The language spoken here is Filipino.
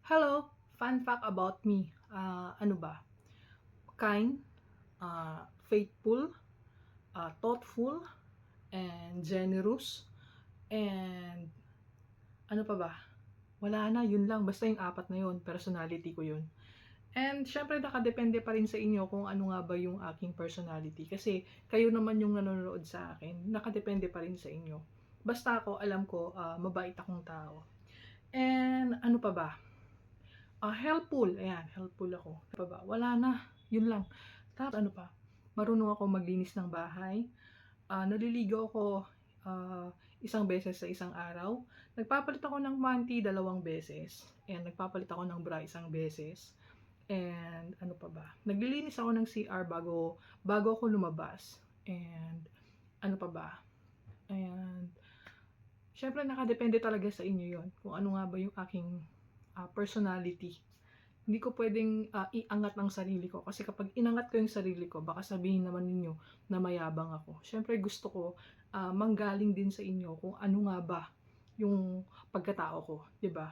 Hello! Fun fact about me. Ano ba? Kind, faithful, thoughtful, and generous. And ano pa ba? Wala na, yun lang. Basta yung apat na yun. Personality ko yun. And syempre nakadepende pa rin sa inyo kung ano nga ba yung aking personality. Kasi kayo naman yung nanonood sa akin. Nakadepende pa rin sa inyo. Basta ako, alam ko, mabait akong tao. And ano pa ba? Helpful. Ayan, helpful ako. Ano pa ba? Wala na. Yun lang. Tapos ano pa? Marunong ako maglinis ng bahay. Naliligo ako isang beses sa isang araw. Nagpapalit ako ng panty 2 beses. And nagpapalit ako ng bra isang beses. And ano pa ba? Naglilinis ako ng CR bago ako lumabas. And ano pa ba? And syempre nakadepende talaga sa inyo yon kung ano nga ba yung aking personality. Hindi ko pwedeng iangat ang sarili ko kasi kapag inangat ko yung sarili ko, baka sabihin naman ninyo na mayabang ako. Syempre gusto ko manggaling din sa inyo kung ano nga ba yung pagkatao ko, 'di ba?